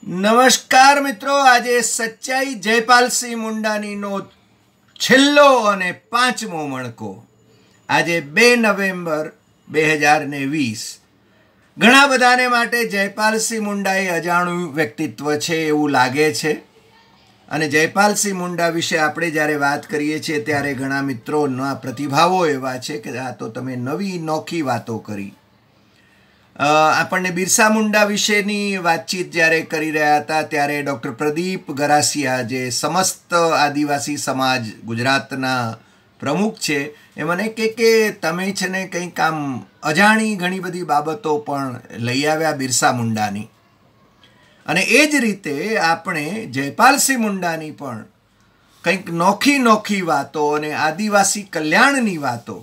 નમસ્કાર મિત્રો, આજે સચ્ચાઈ જયપાલસિંહ મુંડાણીનો છેલ્લો અને 5મો મણકો. આજે 2 નવેમ્બર 2020. ઘણા બધાને માટે જયપાલસિંહ મુંડા એ અજાણ્યું વ્યક્તિત્વ છે એવું લાગે છે, અને જયપાલસિંહ મુંડા વિશે આપણે જ્યારે વાત કરીએ છીએ ત્યારે ઘણા મિત્રોના પ્રતિભાવો એવા છે કે આ તો તમે નવી નોખી વાતો કરી. આપણને બિરસા મુંડા વિશેની વાતચીત જ્યારે કરી રહ્યા હતા ત્યારે ડૉક્ટર પ્રદીપ ગરાસિયા, જે સમસ્ત આદિવાસી સમાજ ગુજરાતના પ્રમુખ છે, એ મને કે તમે છે ને કંઈક આમ અજાણી ઘણી બધી બાબતો પણ લઈ આવ્યા બિરસા મુંડાની. અને એ જ રીતે આપણે જયપાલસિંહ મુંડાની પણ કંઈક નોખી નોખી વાતો અને આદિવાસી કલ્યાણની વાતો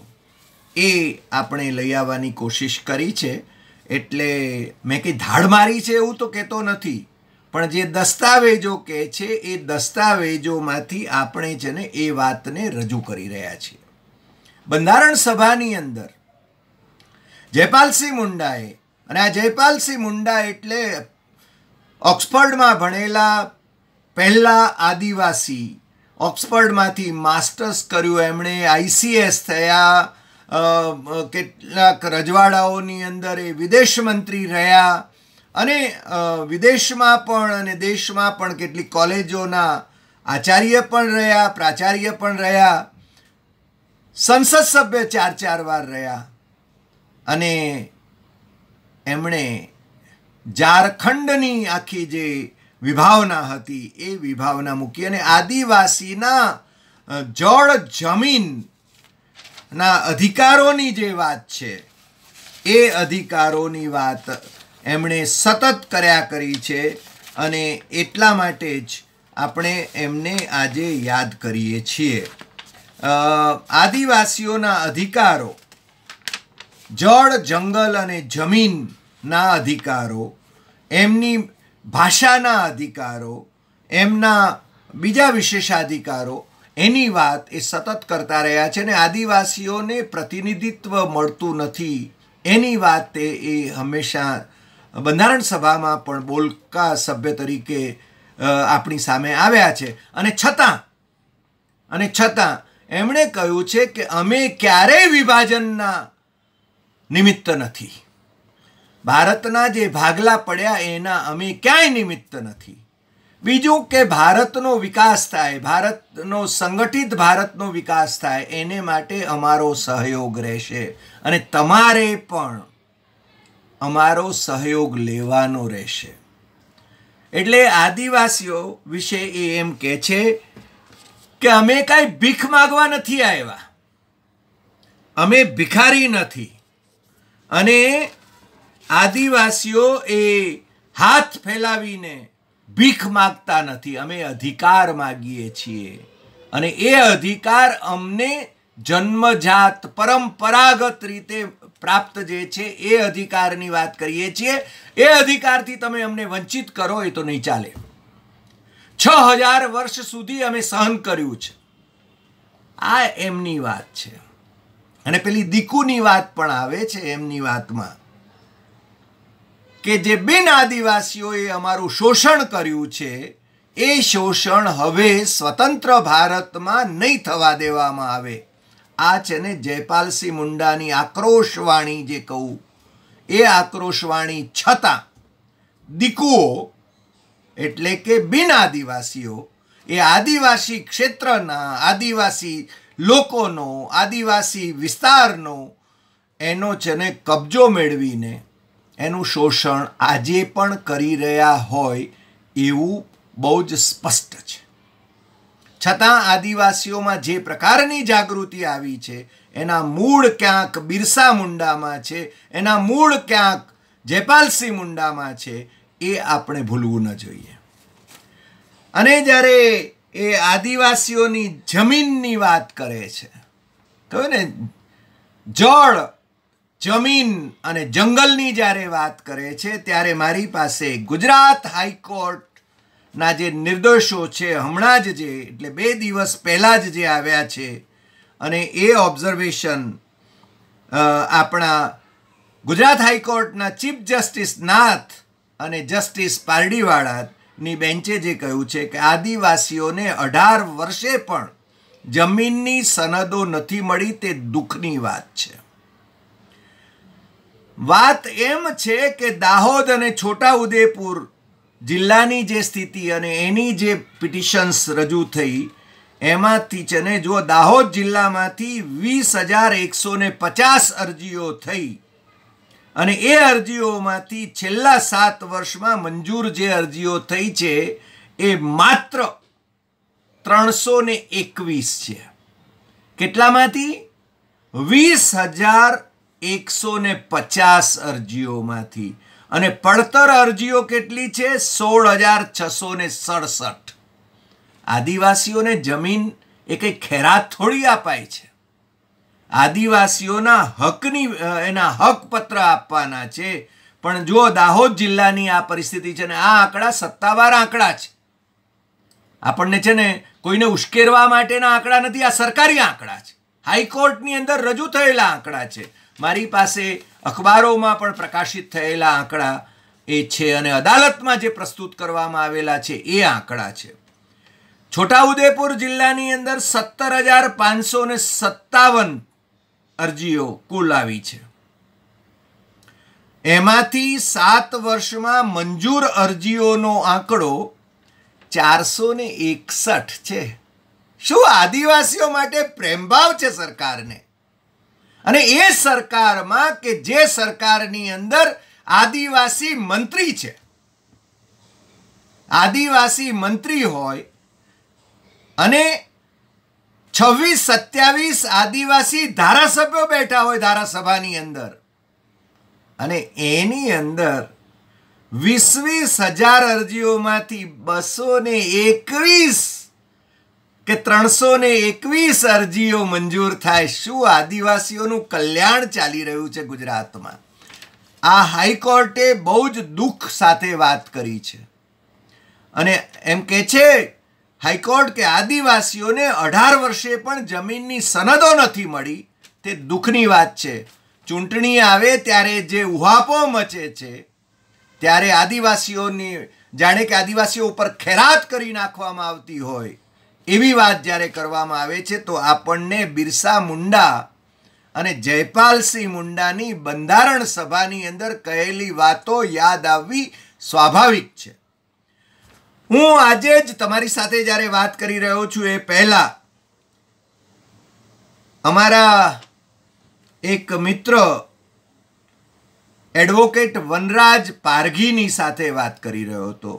એ આપણે લઈ આવવાની કોશિશ કરી છે. એટલે મેં કંઈ ધાડ મારી છે એવું તો કહેતો નથી, પણ જે દસ્તાવેજો કહે છે એ દસ્તાવેજોમાંથી આપણે છે ને એ વાતને રજૂ કરી રહ્યા છીએ. બંધારણ સભાની અંદર જયપાલસિંહ મુંડાએ, અને આ જયપાલસિંહ મુંડા એટલે ઓક્સફર્ડમાં ભણેલા પહેલા આદિવાસી, ઓક્સફર્ડમાંથી માસ્ટર્સ કર્યું એમણે, ICS થયા, કેટલાક રજવાડાઓની અંદર એ વિદેશ મંત્રી રહ્યા, અને વિદેશમાં પણ અને દેશમાં પણ કેટલીક કોલેજોના આચાર્ય પણ રહ્યા, પ્રાચાર્ય પણ રહ્યા, સંસદ સભ્ય 4 વાર રહ્યા, અને એમણે ઝારખંડની આખી જે વિભાવના હતી એ વિભાવના મૂકી, અને આદિવાસીના જળ જમીન ના અધિકારોની જે વાત છે એ અધિકારોની વાત એમણે સતત કર્યા કરી છે, અને એટલા માટે જ આપણે એમને આજે યાદ કરીએ છીએ. આદિવાસીઓના અધિકારો, જળ, જંગલ અને જમીનના અધિકારો, એમની ભાષાના અધિકારો, એમના બીજા વિશેષાધિકારો, એની વાત એ સતત કરતા રહ્યા છે. ને આદિવાસીઓને પ્રતિનિધિત્વ મળતું નથી એની વાત એ હંમેશા બંધારણ સભામાં પણ બોલકા સભ્ય તરીકે આપણી સામે આવ્યા છે. અને છતાં એમણે કહ્યું છે કે અમે ક્યારેય વિભાજનના નિમિત્ત નથી. ભારતના જે ભાગલા પડ્યા એના અમે ક્યાંય નિમિત્ત નથી. બીજું કે ભારતનો વિકાસ થાય, ભારતનો સંગઠિત ભારતનો વિકાસ થાય, એને માટે અમારો સહયોગ રહેશે, અને તમારે પણ અમારો સહયોગ લેવાનો રહેશે. એટલે આદિવાસીઓ વિશે એ એમ કહે છે કે અમે કાંઈ ભીખ માગવા નથી આવ્યા, અમે ભિખારી નથી, અને આદિવાસીઓ એ હાથ ફેલાવીને ભીખ માગતા નથી, અમે અધિકાર માગીએ છીએ, અને એ અધિકાર અમને જન્મજાત પરંપરાગત રીતે પ્રાપ્ત જે છે એ અધિકારની વાત કરીએ છીએ. એ અધિકારથી તમે અમને વંચિત કરો એ તો નહીં ચાલે. 6000 વર્ષ સુધી અમે સહન કર્યું છે, આ એમની વાત છે. અને પેલી દીકુની વાત પણ આવે છે એમની વાતમાં કે જે બિન આદિવાસીઓએ અમારું શોષણ કર્યું છે એ શોષણ હવે સ્વતંત્ર ભારતમાં નહીં થવા દેવામાં આવે. આ છે ને જયપાલસિંહ મુંડાની આક્રોશવાણી, જે કહું એ આક્રોશવાણી છતાં દીકુઓ એટલે કે બિન આદિવાસીઓ એ આદિવાસી ક્ષેત્રના, આદિવાસી લોકોનો, આદિવાસી વિસ્તારનો એનો છે ને કબજો મેળવીને એનું શોષણ આજે પણ કરી રહ્યા હોય એવું બહુ જ સ્પષ્ટ છે. છતાં આદિવાસીઓમાં જે પ્રકારની જાગૃતિ આવી છે એના મૂળ ક્યાંક બિરસા મુંડામાં છે, એના મૂળ ક્યાંક જયપાલસિંહ મુંડામાં છે, એ આપણે ભૂલવું ન જોઈએ. અને જ્યારે એ આદિવાસીઓની જમીનની વાત કરે છે, કહ્યું ને જળ, જમીન અને જંગલની જ્યારે વાત કરે છે ત્યારે મારી પાસે ગુજરાત હાઈકોર્ટના જે નિર્દેશો છે, હમણાં જ જે એટલે 2 દિવસ પહેલાં જ જે આવ્યા છે, અને એ ઓબ્ઝર્વેશન આપણા ગુજરાત હાઈકોર્ટના ચીફ જસ્ટિસ નાથ અને જસ્ટિસ પારડીવાળાની બેન્ચે જે કહ્યું છે કે આદિવાસીઓને 18 વર્ષે પણ જમીનની સનદો નથી મળી, તે દુઃખની વાત છે. વાત એમ છે કે દાહોદ અને છોટાઉદેપુર જિલ્લાની જે સ્થિતિ અને એની જે પિટિશન્સ રજૂ થઈ એમાંથી છે ને, જો દાહોદ જિલ્લામાંથી 20,150 અરજીઓ થઈ અને એ અરજીઓમાંથી છેલ્લા 7 વર્ષમાં મંજૂર જે અરજીઓ થઈ છે એ માત્ર 321 છે. કેટલામાંથી? 20,150 અરજીઓમાંથી. અને પડતર અરજીઓ કેટલી છે? 16,667. આદિવાસીઓને જમીન એ કંઈ ખેરાત થોડી અપાય છે. આદિવાસીઓના હકની એના હક પત્ર આપવાના છે. પણ જો દાહોદ જિલ્લાની આ પરિસ્થિતિ છે ને, આ આંકડા સત્તાવાર આંકડા છે. આપણને છે ને કોઈને ઉશ્કેરવા માટેના આંકડા નથી, આ સરકારી આંકડા છે. હાઈકોર્ટની અંદર રજૂ થયેલા આંકડા છે. મારી પાસે અખબારોમાં પણ પ્રકાશિત થયેલા આંકડા એ છે અને અદાલતમાં જે પ્રસ્તુત કરવામાં આવેલા છે એ આંકડા છે. છોટાઉદેપુર જિલ્લાની અંદર 17,557 અરજીઓ કુલ આવી છે. એમાંથી 7 વર્ષમાં મંજૂર અરજીઓનો આંકડો 461 છે. શું આદિવાસીઓ માટે પ્રેમભાવ છે સરકારને? અને એ સરકારમાં કે જે સરકારની અંદર આદિવાસી મંત્રી છે, આદિવાસી મંત્રી હોય અને 26-27 આદિવાસી ધારાસભ્યો બેઠા હોય ધારાસભાની અંદર, અને એની અંદર 20,000 અરજીઓમાંથી 221 કે 321 અરજીઓ મંજૂર થાય. શું આદિવાસીઓનું કલ્યાણ ચાલી રહ્યું છે ગુજરાતમાં? આ હાઈકોર્ટે બહુ જ દુઃખ સાથે વાત કરી છે અને એમ કે છે હાઈકોર્ટ કે આદિવાસીઓને 18 વર્ષે પણ જમીનની સનદો નથી મળી, તે દુઃખની વાત છે. ચૂંટણી આવે ત્યારે જે ઉહાપો મચે છે, ત્યારે આદિવાસીઓની જાણે કે આદિવાસીઓ ઉપર ખેરાત કરી નાખવામાં આવતી હોય એવી વાત જ્યારે કરવામાં આવે છે, તો આપણને બિરસા મુંડા અને જયપાલસિંહ મુંડાની બંધારણ સભાની અંદર કહેલી વાતો યાદ આવવી સ્વાભાવિક છે. હું આજે જ તમારી સાથે જ્યારે વાત કરી રહ્યો છું એ પહેલા અમારા એક મિત્ર એડવોકેટ વનરાજ પારઘીની સાથે વાત કરી રહ્યો હતો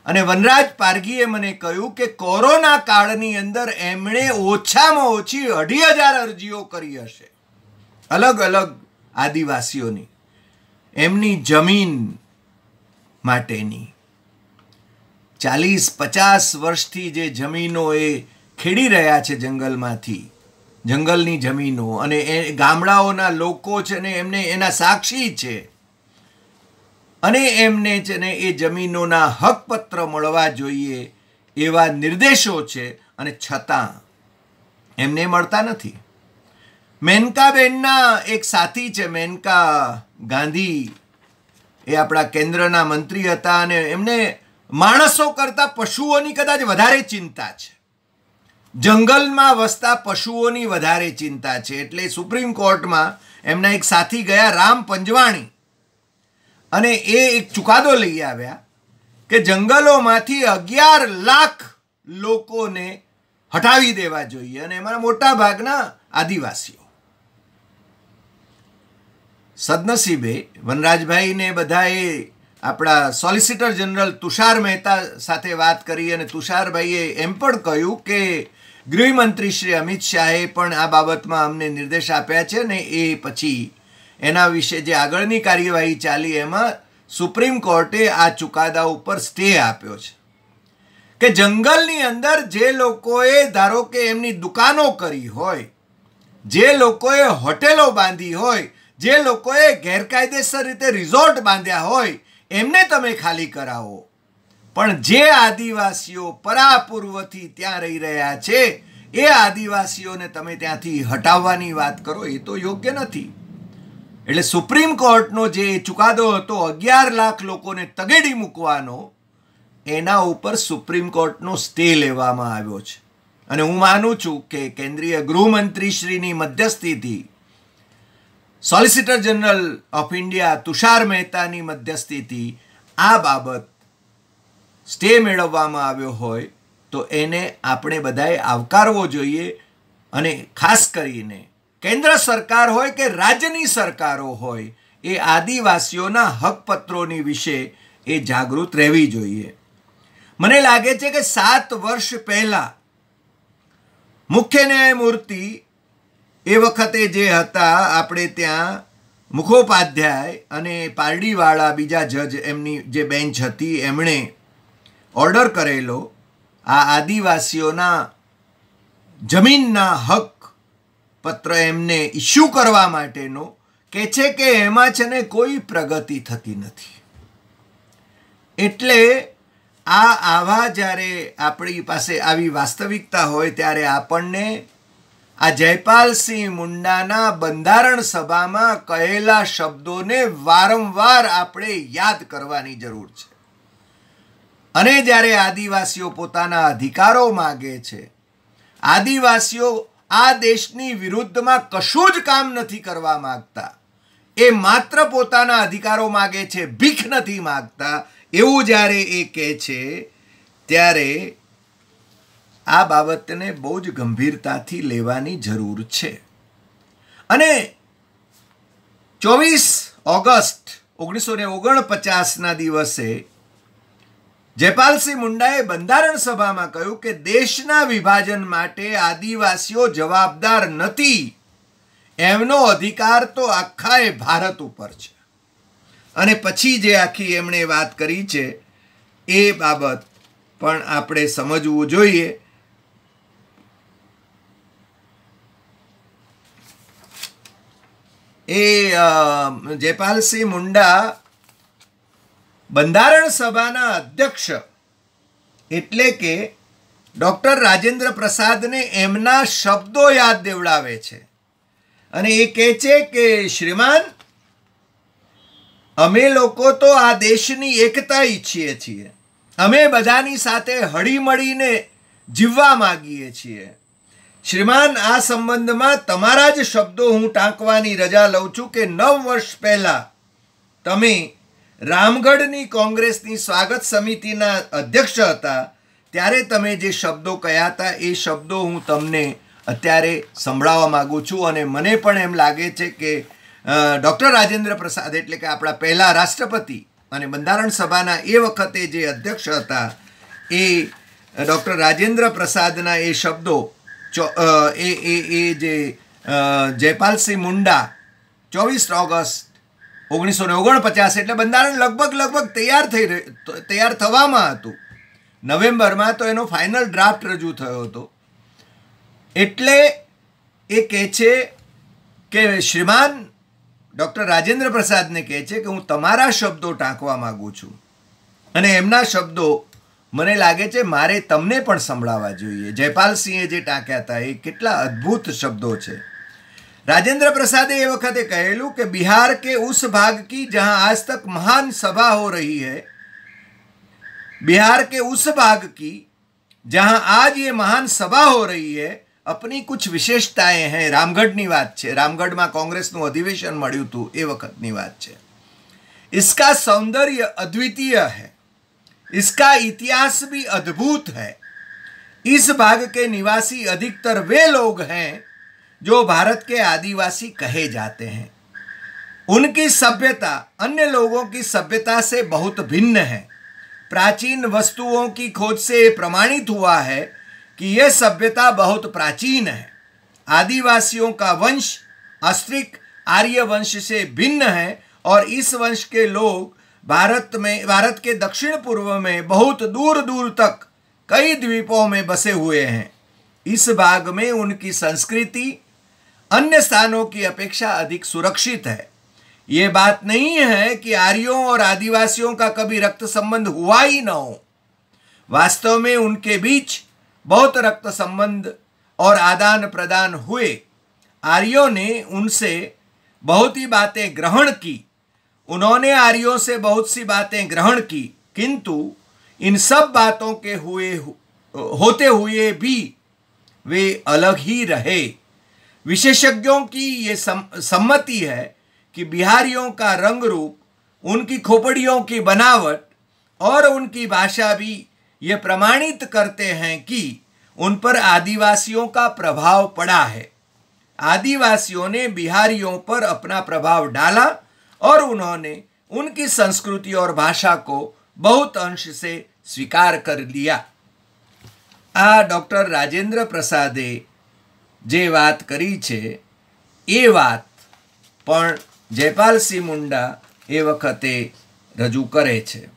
અને વનરાજ પારઘીએ મને કહ્યું કે કોરોના કાળની અંદર એમણે ઓછામાં ઓછી 2,500 અરજીઓ કરી હશે અલગ અલગ આદિવાસીઓની, એમની જમીન માટેની. 40-50 વર્ષથી જે જમીનો એ ખેડી રહ્યા છે જંગલમાંથી, જંગલની જમીનો, અને એ ગામડાઓના લોકો છે ને એમને એના સાક્ષી છે અને એમને છે ને એ જમીનોના હકપત્ર મળવા જોઈએ એવા નિર્દેશો છે અને છતાં એમને મળતા નથી. મેનકાબેનના એક સાથી છે, મેનકા ગાંધી, એ આપણા કેન્દ્રના મંત્રી હતા અને એમને માણસો કરતાં પશુઓની કદાચ વધારે ચિંતા છે. જંગલમાં વસતા પશુઓની વધારે ચિંતા છે. એટલે સુપ્રીમ કોર્ટમાં એમના એક સાથી ગયા, રામ પંજવાણી, અને એ એક ચુકાદો લઈ આવ્યા કે જંગલોમાંથી 11 લાખ લોકોને હટાવી દેવા જોઈએ, અને એમાં મોટા ભાગના આદિવાસીઓ. સદનસીબે વનરાજભાઈને બધાએ આપણા સોલિસિટર જનરલ તુષાર મહેતા સાથે વાત કરી અને તુષારભાઈએ એમ પણ કહ્યું કે ગૃહમંત્રી શ્રી અમિત શાહે પણ આ બાબતમાં અમને નિર્દેશ આપ્યા છે ને એ પછી એના વિશે જે આગળની કાર્યવાહી ચાલી એમાં સુપ્રીમ કોર્ટે આ ચુકાદા ઉપર સ્ટે આપ્યો છે કે જંગલની અંદર જે લોકોએ ધારો કે એમની દુકાનો કરી હોય, જે લોકોએ હોટેલો બાંધી હોય, જે લોકોએ ગેરકાયદેસર રીતે રિઝોર્ટ બાંધ્યા હોય, એમને તમે ખાલી કરાવો, પણ જે આદિવાસીઓ પરાપૂર્વથી ત્યાં રહી રહ્યા છે એ આદિવાસીઓને તમે ત્યાંથી હટાવવાની વાત કરો, એ તો યોગ્ય નથી. એટલે સુપ્રીમ કોર્ટનો જે ચુકાદો હતો 11 લાખ લોકોને તગેડી મૂકવાનો, એના ઉપર સુપ્રીમ કોર્ટનો સ્ટે લેવામાં આવ્યો છે. અને હું માનું છું કે કેન્દ્રીય ગૃહમંત્રીશ્રીની મધ્યસ્થીથી, solicitor general of India Tushar મહેતાની મધ્યસ્થીથી આ બાબત સ્ટે મેળવવામાં આવ્યો હોય તો એને આપણે બધાએ આવકારવો જોઈએ. અને ખાસ કરીને કેન્દ્ર સરકાર હોય કે રાજ્યની સરકારો હોય, એ આદિવાસીઓના હકપત્રોની વિશે એ જાગૃત રહેવી જોઈએ. મને લાગે છે કે 7 વર્ષ પહેલા મુખ્ય ન્યાયમૂર્તિ એ વખતે જે હતા આપણે ત્યાં મુખોપાધ્યાય અને પારડીવાળા બીજા જજ, એમની જે બેન્ચ હતી, એમણે ઓર્ડર કરેલો આ આદિવાસીઓના જમીનના હક પત્ર એમને ઇસ્યુ કરવા માટેનો, કે છે કે એમાં છે ને કોઈ પ્રગતિ થતી નથી. એટલે આવા જ્યારે આપણી પાસે આવી વાસ્તવિકતા હોય ત્યારે આપણને આ જયપાલસિંહ મુંડાના બંધારણ સભામાં કહેલા શબ્દોને વારંવાર આપણે યાદ કરવાની જરૂર છે. અને જ્યારે આદિવાસીઓ પોતાના અધિકારો માગે છે, આદિવાસીઓ આ દેશની વિરુદ્ધમાં કશું જ કામ નથી કરવા માંગતા, એ માત્ર પોતાના અધિકારો માગે છે, ભીખ નથી માગતા, એવું જ્યારે એ કહે છે ત્યારે આ બાબતને બહુ જ ગંભીરતાથી લેવાની જરૂર છે. અને 24 ઓગસ્ટ 1949ના દિવસે જયપાલસિંહ મુંડાએ બંધારણ સભામાં કહ્યું કે દેશના વિભાજન માટે આદિવાસીઓ જવાબદાર નથી, એમનો અધિકાર તો આખા ભારત ઉપર છે. અને પછી જે આખી એમણે વાત કરી છે એ બાબત પણ આપણે સમજવું જોઈએ. એ જયપાલસિંહ મુંડા બંધારણ સભાના અધ્યક્ષ એટલે કે ડૉક્ટર રાજેન્દ્ર પ્રસાદને એમના શબ્દો યાદ દેવડાવે છે. અને એ કહે છે કે શ્રીમાન, અમે લોકો તો આ દેશની એકતા ઈચ્છીએ છીએ, અમે બધાની સાથે હળીમળીને જીવવા માંગીએ છીએ. શ્રીમાન, આ સંબંધમાં તમારા જ શબ્દો હું ટાંકવાની રજા લઉં છું કે 9 વર્ષ પહેલા તમે રામગઢની કોંગ્રેસની સ્વાગત સમિતિના અધ્યક્ષ હતા, ત્યારે તમે જે શબ્દો કહ્યા હતા એ શબ્દો હું તમને અત્યારે સંભળાવવા માગું છું. અને મને પણ એમ લાગે છે કે ડૉક્ટર રાજેન્દ્ર પ્રસાદ એટલે કે આપણા પહેલા રાષ્ટ્રપતિ અને બંધારણ સભાના એ વખતે જે અધ્યક્ષ હતા, એ ડૉક્ટર રાજેન્દ્ર પ્રસાદના એ શબ્દો એ જે જયપાલસિંહ મુંડા 24 ઓગસ્ટ 1949 એટલે બંધારણ લગભગ તૈયાર થવામાં હતું. નવેમ્બરમાં તો એનો ફાઇનલ ડ્રાફ્ટ રજૂ થયો હતો. એટલે એ કહે છે કે શ્રીમાન ડૉક્ટર રાજેન્દ્ર પ્રસાદને કહે છે કે હું તમારા શબ્દો ટાંકવા માગું છું. અને એમના શબ્દો મને લાગે છે મારે તમને પણ સંભળાવવા જોઈએ. જયપાલસિંહે જે ટાંક્યા હતા એ કેટલા અદ્ભુત શબ્દો છે. राजेंद्र प्रसाद ये वक्त कहेलू कि बिहार के उस भाग की जहां आज तक महान सभा हो रही है, बिहार के उस भाग की जहां आज ये महान सभा हो रही है, अपनी कुछ विशेषताएं हैं. रामगढ़नी बात है, रामगढ़ में कांग्रेस નું अधिवेशन મળ્યું હતું એ વખતની વાત છે. इसका सौंदर्य अद्वितीय है, इसका इतिहास भी अद्भुत है. इस भाग के निवासी अधिकतर वे लोग हैं जो भारत के आदिवासी कहे जाते हैं. उनकी सभ्यता अन्य लोगों की सभ्यता से बहुत भिन्न है. प्राचीन वस्तुओं की खोज से प्रमाणित हुआ है कि यह सभ्यता बहुत प्राचीन है. आदिवासियों का वंश अस्त्रिक आर्य वंश से भिन्न है और इस वंश के लोग भारत के दक्षिण पूर्व में बहुत दूर दूर तक कई द्वीपों में बसे हुए हैं. इस भाग में उनकी संस्कृति अन्य स्थानों की अपेक्षा अधिक सुरक्षित है. ये बात नहीं है कि आर्यों और आदिवासियों का कभी रक्त संबंध हुआ ही न हो. वास्तव में उनके बीच बहुत रक्त संबंध और आदान प्रदान हुए. आर्यों ने उनसे बहुत ही बातें ग्रहण की, उन्होंने आर्यों से बहुत सी बातें ग्रहण की, किंतु इन सब बातों के होते हुए भी वे अलग ही रहे। विशेषज्ञों की ये सम्मति है कि बिहारियों का रंग रूप, उनकी खोपड़ियों की बनावट और उनकी भाषा भी ये प्रमाणित करते हैं कि उन पर आदिवासियों का प्रभाव पड़ा है। आदिवासियों ने बिहारियों पर अपना प्रभाव डाला और उन्होंने उनकी संस्कृति और भाषा को बहुत अंश से स्वीकार कर लिया। आ डॉक्टर राजेंद्र प्रसादे जे बात करी छे ए बात पण जयपालसिंह मुंडा ए वखते रजू करे छे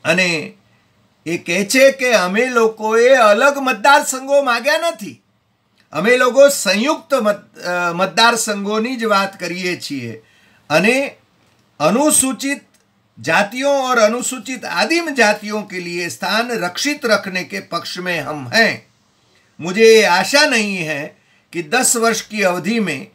अने ए कहे छे के अमे लोकोए अलग मतदार संघो माग्या नथी, अमे लोगो संयुक्त मतदार संघोनी ज वात करीए छीए अने अनुसूचित जातियों और अनुसूचित आदिम जातियों के लिए स्थान रक्षित रखने के पक्ष में हम हैं। मुझे आशा नहीं है कि 10 वर्ष की अवधि में,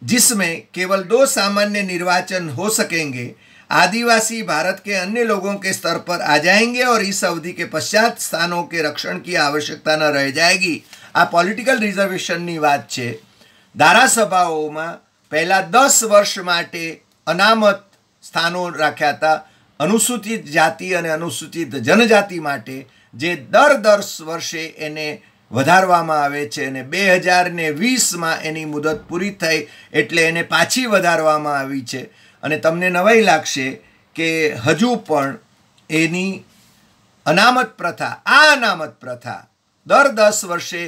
जिसमें केवल 2 सामान्य निर्वाचन हो सकेंगे, आदिवासी भारत के अन्य लोगों के स्तर पर आ जाएंगे और इस अवधि के पश्चात स्थानों के रक्षण की आवश्यकता न रह जाएगी। आ पॉलिटिकल रिजर्वेशननी बात छे। धारासभाओमां पहला 10 वर्ष माटे अनामत स्थानों राख्या था अनुसूचित जाति और अनुसूचित जनजाति माटे, जे दर 10 वर्षे एने વધારવામાં આવે છે અને 2020માં એની મુદત પૂરી થઈ એટલે એને પાછી વધારવામાં આવી છે અને તમને નવાઈ લાગશે કે હજુ પણ એની અનામત પ્રથા, આ અનામત પ્રથા દર 10 વર્ષે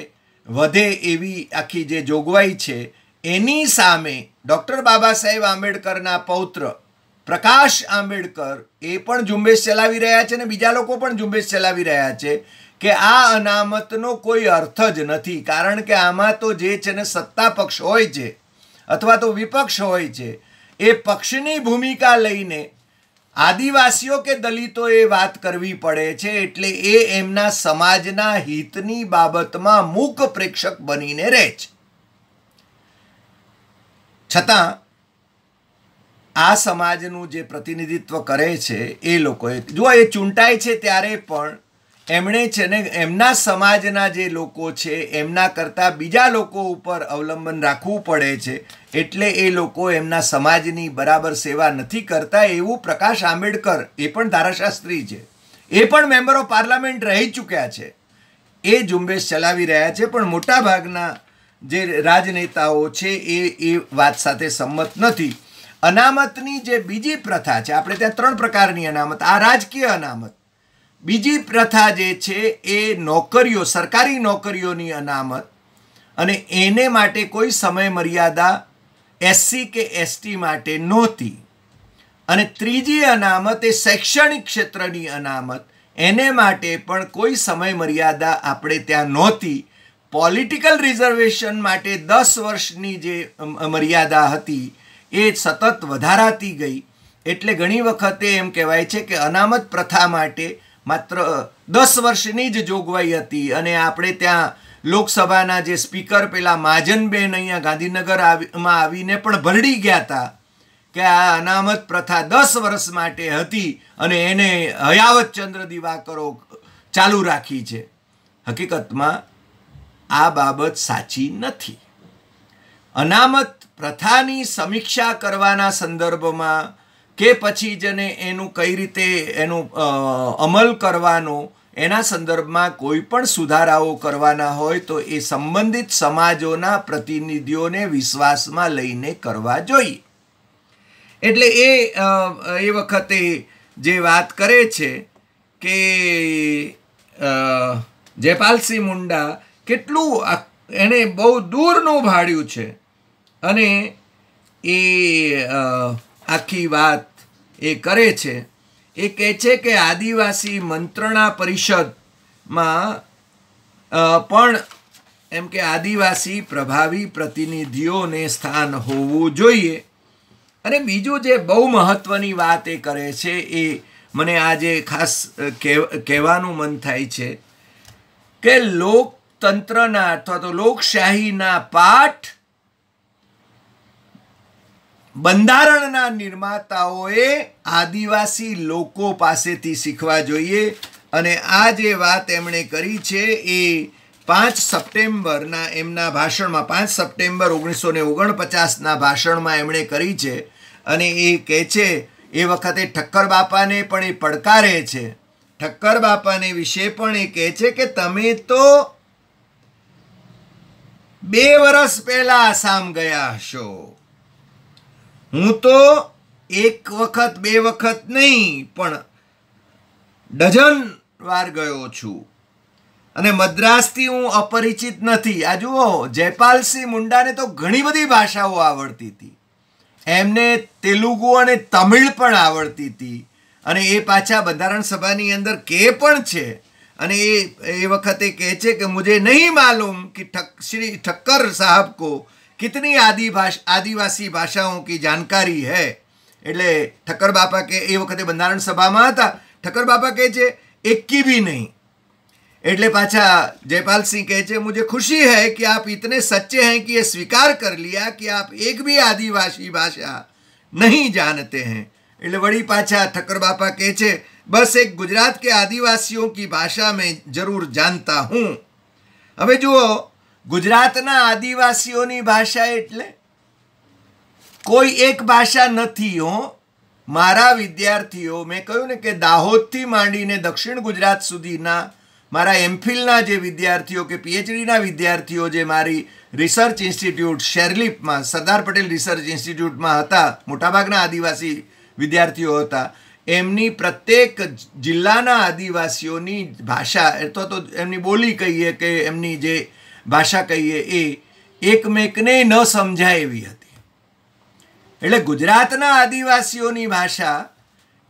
વધે એવી આખી જે જોગવાઈ છે એની સામે ડૉક્ટર બાબા સાહેબ આંબેડકરના પૌત્ર પ્રકાશ આંબેડકર એ પણ ઝુંબેશ ચલાવી રહ્યા છે અને બીજા લોકો પણ ઝુંબેશ ચલાવી રહ્યા છે કે આ અનામતનો કોઈ અર્થ જ નથી, કારણ કે આમાં તો જે છે ને સત્તા પક્ષ હોય છે અથવા તો વિપક્ષ હોય છે, એ પક્ષની ભૂમિકા લઈને આદિવાસીઓ કે દલિતોએ વાત કરવી પડે છે, એટલે એ એમના સમાજના હિતની બાબતમાં મૂક પ્રેક્ષક બનીને રહે છે। છતાં આ સમાજનું જે પ્રતિનિધિત્વ કરે છે એ લોકોએ, જો એ ચૂંટાય છે ત્યારે પણ એમણે છે ને એમના સમાજના જે લોકો છે એમના કરતાં બીજા લોકો ઉપર અવલંબન રાખવું પડે છે, એટલે એ લોકો એમના સમાજની બરાબર સેવા નથી કરતા એવું પ્રકાશ આંબેડકર, એ પણ ધારાશાસ્ત્રી છે, એ પણ મેમ્બર ઓફ પાર્લામેન્ટ રહી ચૂક્યા છે, એ ઝુંબેશ ચલાવી રહ્યા છે। પણ મોટાભાગના જે રાજનેતાઓ છે એ વાત સાથે સંમત નથી। અનામતની જે બીજી પ્રથા છે, આપણે ત્યાં 3 પ્રકારની અનામત, આ રાજકીય અનામત, બીજી પ્રથા જે છે એ નોકરીઓ, સરકારી નોકરીઓની અનામત, અને એને માટે કોઈ સમય મર્યાદા એસસી કે એસટી માટે નહોતી। અને ત્રીજી અનામત એ શૈક્ષણિક ક્ષેત્રની અનામત, એને માટે પણ કોઈ સમય મર્યાદા આપણે ત્યાં નહોતી। પોલિટિકલ રિઝર્વેશન માટે 10 વર્ષની જે મર્યાદા હતી એ સતત વધારાતી ગઈ, એટલે ઘણી વખતે એમ કહેવાય છે કે અનામત પ્રથા માટે માત્ર 10 વર્ષની જ જોગવાઈ હતી। અને આપણે ત્યાં લોકસભાના જે સ્પીકર પેલા મહાજનબેન અહીંયા ગાંધીનગરમાં આવીને પણ ભરડી ગયા હતા કે આ અનામત પ્રથા 10 વર્ષ માટે હતી અને એને હયાવત ચંદ્ર દિવાકરો ચાલુ રાખી છે। હકીકતમાં આ બાબત સાચી નથી। અનામત પ્રથાની સમીક્ષા કરવાના સંદર્ભમાં કે પછી જેને એનું કઈ રીતે એનું અમલ કરવાનો, એના સંદર્ભમાં કોઈ પણ સુધારાઓ કરવાના હોય તો એ સંબંધિત સમાજોના પ્રતિનિધિઓને વિશ્વાસમાં લઈને કરવા જોઈએ। એટલે એ વખતે જે વાત કરે છે કે જયપાલસિંહ મુંડા કેટલું એને બહુ દૂરનું ભાળ્યું છે અને એ આખી વાત એ કરે છે। એ કહે છે કે આદિવાસી મંત્રણા પરિષદમાં પણ એમ કે આદિવાસી પ્રભાવી પ્રતિનિધિઓને સ્થાન હોવું જોઈએ। અને બીજું જે બહુ મહત્વની વાત એ કરે છે, એ મને આજે ખાસ કહેવાનું મન થાય છે કે લોકતંત્રના અથવા તો લોકશાહીના પાઠ બંધારણના નિર્માતાઓએ આદિવાસી લોકો પાસેથી શીખવા જોઈએ. અને આ જે વાત એમણે કરી છે એ 5 સપ્ટેમ્બરના એમના ભાષણમાં, 5 સપ્ટેમ્બર 1949ના ભાષણમાં એમણે કરી છે. અને એ કહે છે, એ વખતે ઠક્કર બાપાને પણ એ પડકારે છે. ઠક્કર બાપાને વિશે પણ એ કહે છે કે તમે તો 2 વર્ષ પહેલા આસામ ગયા હશો, હું તો 1 વખત 2 વખત નહીં પણ ડઝન વાર ગયો છું અને મદ્રાસથી હું અપરિચિત નથી. આ જુઓ, જયપાલસિંહ મુંડાને તો ઘણી બધી ભાષાઓ આવડતી હતી. એમને તેલુગુ અને તમિળ પણ આવડતી હતી. અને એ પાછા બંધારણ સભાની અંદર કહે પણ છે. અને એ વખતે કહે છે કે મુझे नहीं मालूम कि श्री ठक्कर साहब को कितनी आदिवासी भाषाओं की जानकारी है. એટલે ઠક્કર બાપા કે એ વખતે બંધારણ સભામાં હતા. ઠક્કર બાપા કહે છે एक की भी नहीं. એટલે પાછા જયપાલસિંહ કહે છે मुझे खुशी है कि आप इतने सच्चे हैं कि ये स्वीकार कर लिया कि आप एक भी आदिवासी भाषा नहीं जानते हैं. એટલે વળી પાછા ઠક્કર બાપા કહે છે बस एक गुजरात के आदिवासियों की भाषा में जरूर जानता हूँ. હવે જુઓ, ગુજરાતના આદિવાસીઓની ભાષા એટલે કોઈ એક ભાષા નથી. મારા વિદ્યાર્થીઓ, મેં કહ્યું ને કે દાહોદથી માંડીને દક્ષિણ ગુજરાત સુધીના મારા એમફિલના જે વિદ્યાર્થીઓ કે પીએચડીના વિદ્યાર્થીઓ જે મારી રિસર્ચ ઇન્સ્ટિટ્યૂટ શેરલિપમાં, સરદાર પટેલ રિસર્ચ ઇન્સ્ટિટ્યૂટમાં હતા, મોટાભાગના આદિવાસી વિદ્યાર્થીઓ હતા. એમની પ્રત્યેક જિલ્લાના આદિવાસીઓની ભાષા અથવા તો એમની બોલી કહીએ કે એમની જે ભાષા કહીએ એ એકમેકને ન સમજાય એવી હતી. એટલે ગુજરાતના આદિવાસીઓની ભાષા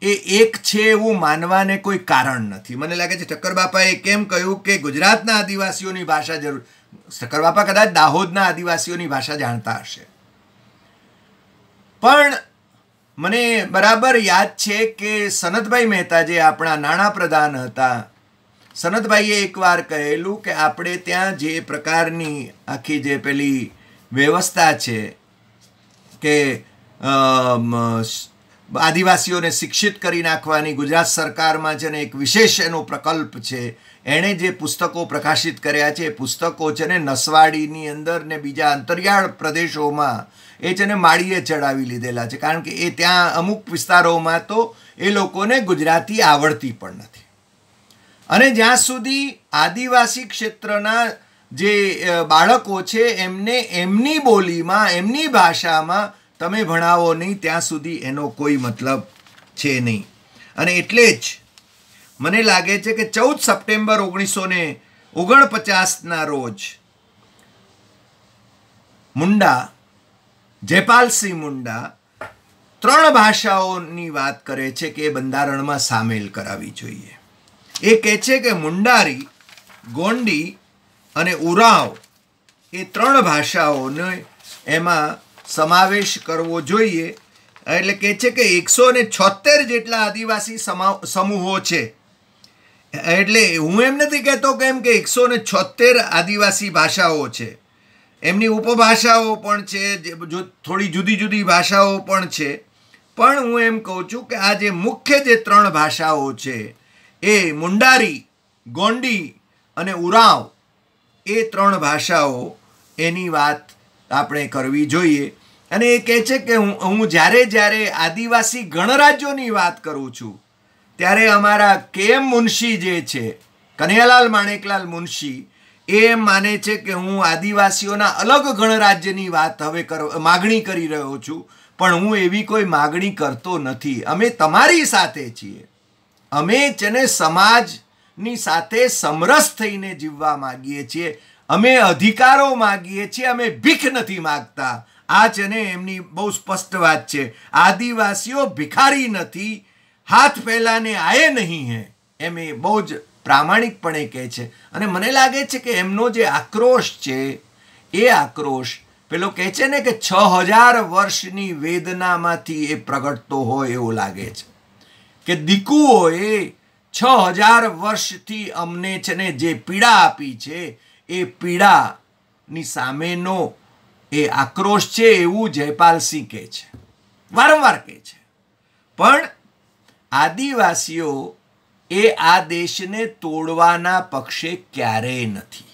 એ એક છે એવું માનવાને કોઈ કારણ નથી. મને લાગે છે ઠક્કર બાપાએ કેમ કહ્યું કે ગુજરાતના આદિવાસીઓની ભાષા જરૂર, ઠક્કર બાપા કદાચ દાહોદના આદિવાસીઓની ભાષા જાણતા હશે. પણ મને બરાબર યાદ છે કે સનતભાઈ મહેતા જે આપણા નાણાપ્રધાન હતા, સનતભાઈએ એકવાર કહેલું કે આપણે ત્યાં જે પ્રકારની આખી જે પેલી વ્યવસ્થા છે કે આદિવાસીઓને શિક્ષિત કરી નાખવાની ગુજરાત સરકારમાં છે ને એક વિશેષ એનો પ્રકલ્પ છે. એણે જે પુસ્તકો પ્રકાશિત કર્યા છે એ પુસ્તકો છે ને નસવાડીની અંદર ને બીજા અંતરિયાળ પ્રદેશોમાં એ છે ને માળીએ ચડાવી લીધેલા છે. કારણ કે એ ત્યાં અમુક વિસ્તારોમાં તો એ લોકોને ગુજરાતી આવડતી પણ નથી. અને જ્યાં સુધી આદિવાસી ક્ષેત્રના જે બાળકો છે એમને એમની બોલીમાં, એમની ભાષામાં તમે ભણાવો નહીં, ત્યાં સુધી એનો કોઈ મતલબ છે નહીં. અને એટલે જ મને લાગે છે કે 14 સપ્ટેમ્બર 1949ના રોજ મુંડા, જયપાલસિંહ મુંડા 3 ભાષાઓની વાત કરે છે કે એ બંધારણમાં સામેલ કરાવી જોઈએ. એ કહે છે કે મુંડારી, ગોંડી અને ઉરાવ એ 3 ભાષાઓને એમાં સમાવેશ કરવો જોઈએ. એટલે કહે છે કે 176 જેટલા આદિવાસી સમૂહો છે. એટલે હું એમ નથી કહેતો કે એમ કે 176 આદિવાસી ભાષાઓ છે, એમની ઉપભાષાઓ પણ છે, થોડી જુદી જુદી ભાષાઓ પણ છે. પણ હું એમ કહું છું કે આ જે મુખ્ય જે 3 ભાષાઓ છે એ મુંડારી, ગોંડી અને ઉરાવ, એ 3 ભાષાઓ એની વાત આપણે કરવી જોઈએ. અને એ કહે છે કે હું જ્યારે આદિવાસી ગણરાજ્યોની વાત કરું છું ત્યારે અમારા કેએમ મુનશી જે છે, કનૈયાલાલ માણેકલાલ મુનશી, એ એમ માને છે કે હું આદિવાસીઓના અલગ ગણરાજ્યની વાત હવે માગણી કરી રહ્યો છું. પણ હું એવી કોઈ માગણી કરતો નથી. અમે તમારી સાથે છીએ. અમે છે ને સમાજની સાથે સમરસ થઈને જીવવા માગીએ છીએ. અમે અધિકારો માગીએ છીએ, અમે ભીખ નથી માગતા. આ છે ને એમની બહુ સ્પષ્ટ વાત છે. આદિવાસીઓ ભિખારી નથી, હાથ ફેલાને આયે નહીં હે, એમ એ બહુ જ પ્રામાણિકપણે કહે છે. અને મને લાગે છે કે એમનો જે આક્રોશ છે એ આક્રોશ પેલો કહે છે ને કે 6000 વર્ષની વેદનામાંથી એ પ્રગટતો હોય એવું લાગે છે. કે દીકુઓએ 6000 વર્ષથી અમને છે ને જે પીડા આપી છે એ પીડાની સામેનો એ આક્રોશ છે એવું જયપાલસિંહ કહે છે. વારંવાર કહે છે. પણ આદિવાસીઓ એ આ દેશને તોડવાના પક્ષે ક્યારેય નથી.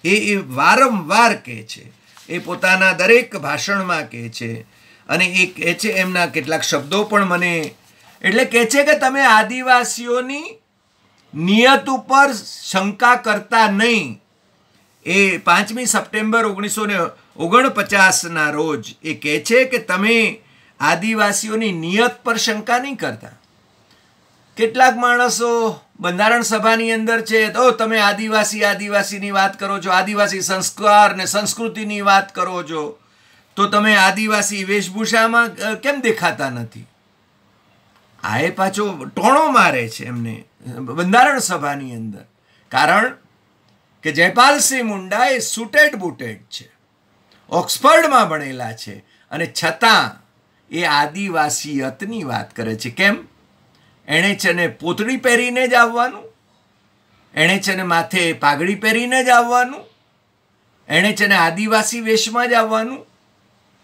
એ વારંવાર કહે છે, એ પોતાના દરેક ભાષણમાં કહે છે. અને એ કહે છે, એમના કેટલાક શબ્દો પણ મને એટલે કહે છે કે તમે આદિવાસીઓની નિયત ઉપર શંકા કરતા નહીં. એ 5મી સપ્ટેમ્બર 1949ના રોજ એ કહે છે કે તમે આદિવાસીઓની નિયત પર શંકા નહીં કરતા. કેટલાક માણસો બંધારણ સભાની અંદર છે તો તમે આદિવાસીની વાત કરો છો, આદિવાસી સંસ્કાર ને સંસ્કૃતિની વાત કરો છો, તો તમે આદિવાસી વેશભૂષામાં કેમ દેખાતા નથી? આ એ પાછો ટોણો મારે છે એમને બંધારણ સભાની અંદર. કારણ કે જયપાલસિંહ મુંડા એ સુટેડ બુટેડ છે, ઓક્સફર્ડમાં ભણેલા છે, અને છતાં એ આદિવાસીયતની વાત કરે છે. કેમ? એણે છે ને પોતળી પહેરીને જ આવવાનું, એણે છે ને માથે પાઘડી પહેરીને જ આવવાનું, એણે છે ને આદિવાસી વેશમાં જ આવવાનું.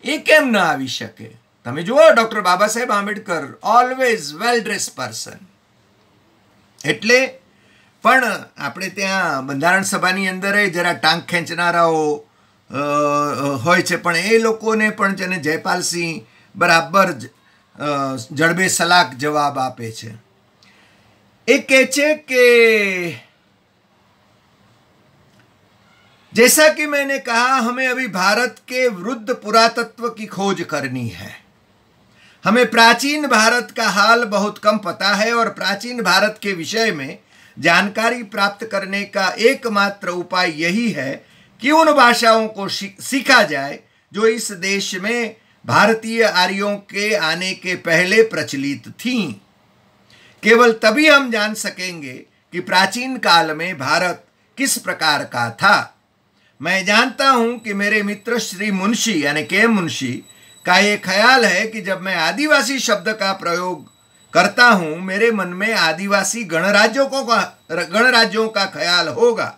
એ કેમ ન આવી શકે? તમે જુઓ, ડૉક્ટર બાબા સાહેબ આંબેડકર ઓલવેઝ વેલ ડ્રેસ પર્સન. એટલે પણ આપણે ત્યાં બંધારણ સભાની અંદર જરા ટાંક ખેંચનારાઓ હોય છે, પણ એ લોકોને પણ છે ને જયપાલસિંહ બરાબર જ જડબે સલાક જવાબ આપે છે. એ કહે છે કે जैसा कि मैंने कहा, हमें अभी भारत के वृद्ध पुरातत्व की खोज करनी है. हमें प्राचीन भारत का हाल बहुत कम पता है और प्राचीन भारत के विषय में जानकारी प्राप्त करने का एकमात्र उपाय यही है कि उन भाषाओं को सीखा जाए जो इस देश में भारतीय आर्यों के आने के पहले प्रचलित थीं. केवल तभी हम जान सकेंगे कि प्राचीन काल में भारत किस प्रकार का था. मैं जानता हूं कि मेरे मित्र श्री मुंशी यानी के मुंशी का ये ख्याल है कि जब मैं आदिवासी शब्द का प्रयोग करता हूं, मेरे मन में आदिवासी गणराज्यों का ख्याल होगा.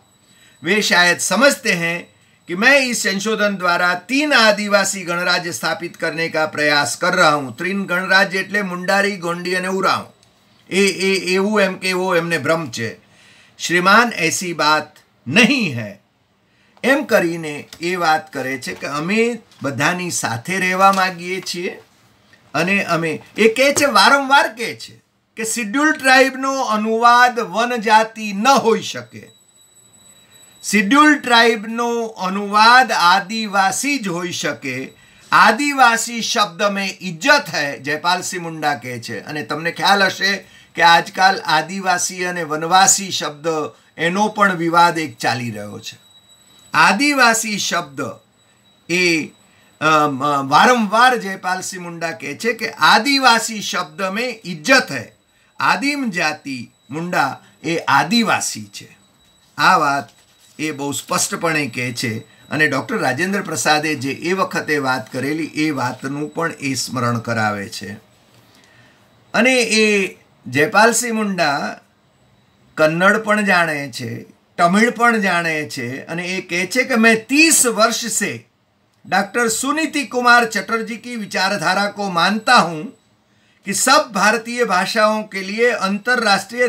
वे शायद समझते हैं कि मैं इस संशोधन द्वारा 3 आदिवासी गणराज्य स्थापित करने का प्रयास कर रहा हूं. 3 गणराज्य એટલે મુંડારી, ગોંડી અને ઉરાંવ. એવું એમ કેવો એમને ભ્રમ છે. શ્રીમાન, ऐसी बात नहीं है. એમ કરીને એ વાત કરે છે કે અમે બધાની સાથે રહેવા માંગીએ છીએ. અને અમે એ કહે છે, વારંવાર કહે છે કે શિડ્યુલ ટ્રાઇબનો અનુવાદ વનજાતિ ન હોઈ શકે. શિડ્યુલ ટ્રાઇબનો અનુવાદ આદિવાસી જ હોઈ શકે. આદિવાસી શબ્દ મેં ઇજ્જત હૈ, જયપાલસિંહ મુંડા કહે છે. અને તમને ખ્યાલ હશે કે આજકાલ આદિવાસી અને વનવાસી શબ્દ એનો પણ વિવાદ એક ચાલી રહ્યો છે. આદિવાસી શબ્દ એ વારંવાર જયપાલસિંહ મુંડા કહે છે કે આદિવાસી શબ્દ મેં ઇજ્જત હૈ. આદિમ જાતિ મુંડા એ આદિવાસી છે. આ વાત એ બહુ સ્પષ્ટપણે કહે છે. અને ડૉક્ટર રાજેન્દ્ર પ્રસાદે જે એ વખતે વાત કરેલી એ વાતનું પણ એ સ્મરણ કરાવે છે. અને એ જયપાલસિંહ મુંડા કન્નડ પણ જાણે છે, तमिल पण जाने छे. અને એ કહે છે કે मैं 30 वर्ष से डॉक्टर सुनीति कुमार चटर्जी की विचारधारा को मानता हूं कि सब भारतीय भाषाओं के लिए अंतर्राष्ट्रीय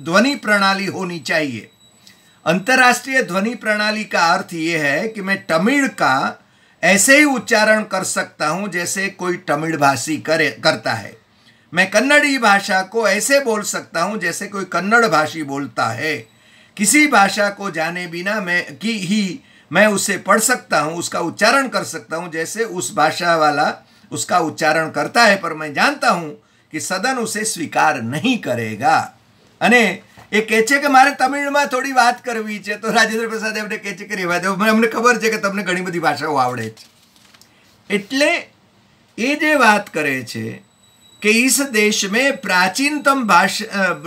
ध्वनि प्रणाली होनी चाहिए. अंतर्राष्ट्रीय ध्वनि प्रणाली का अर्थ ये है कि मैं तमिल का ऐसे ही उच्चारण कर सकता हूं जैसे कोई तमिल भाषी करता है. मैं कन्नड़ी भाषा को ऐसे बोल सकता हूं जैसे कोई कन्नड़ भाषी बोलता है. किसी भाषा को जाने बिना मैं उसे पढ़ सकता हूँ, उसका उच्चारण कर सकता हूँ जैसे उस भाषा वाला उसका उच्चारण करता है. पर मैं जानता हूँ कि सदन उसे स्वीकार नहीं करेगा. અને એ કહે છે કે મારે તમિળમાં થોડી વાત કરવી છે. તો રાજેન્દ્ર પ્રસાદ એમને કહે છે કે રહેવા દો, અમને ખબર છે કે તમને ઘણી બધી ભાષાઓ આવડે છે. એટલે એ જે વાત કરે છે कि इस देश में प्राचीनतम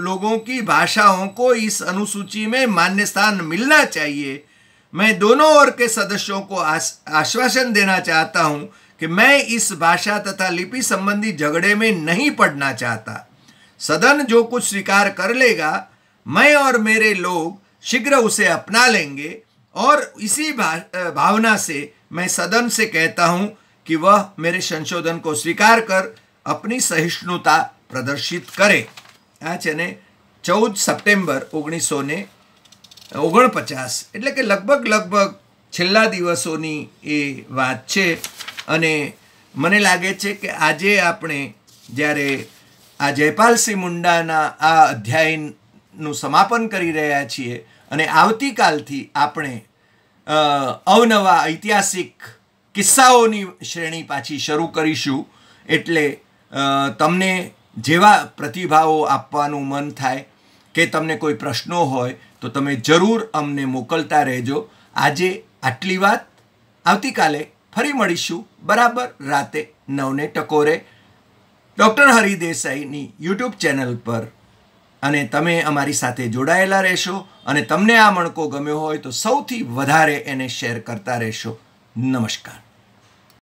लोगों की भाषाओं को इस अनुसूची में मान्य स्थान मिलना चाहिए. मैं दोनों ओर के सदस्यों को आश्वासन देना चाहता हूं कि मैं इस भाषा तथा लिपि संबंधी झगड़े में नहीं पड़ना चाहता. सदन जो कुछ स्वीकार कर लेगा, मैं और मेरे लोग शीघ्र उसे अपना लेंगे. और इसी भावना से मैं सदन से कहता हूं कि वह मेरे संशोधन को स्वीकार कर अपनी सहिष्णुता प्रदर्शित करे। આ છે ને 14 સપ્ટેમ્બર 1949, એટલે કે લગભગ છેલ્લા દિવસોની એ વાત છે। અને મને લાગે છે કે આજે આપણે જ્યારે આ જયપાલસિંહ મુંડાના આ અધ્યાયનું સમાપન કરી રહ્યા છીએ અને આવતીકાલથી આપણે અવનવા ઐતિહાસિક કિસ્સાઓની શ્રેણી પાછી શરૂ કરીશું। એટલે તમને જેવા પ્રતિભાવો આપવાનું મન થાય કે તમને કોઈ પ્રશ્નો હોય તો તમે જરૂર અમને મોકલતા રહેજો। આજે આટલી વાત, આવતીકાલે ફરી મળીશું બરાબર રાતે 9 ટકોરે ડૉક્ટર હરિ દેસાઈની યુટ્યુબ ચેનલ પર। અને તમે અમારી સાથે જોડાયેલા રહેશો અને તમને આ મણકો ગમ્યો હોય તો સૌથી વધારે એને શેર કરતા રહેશો। નમસ્કાર।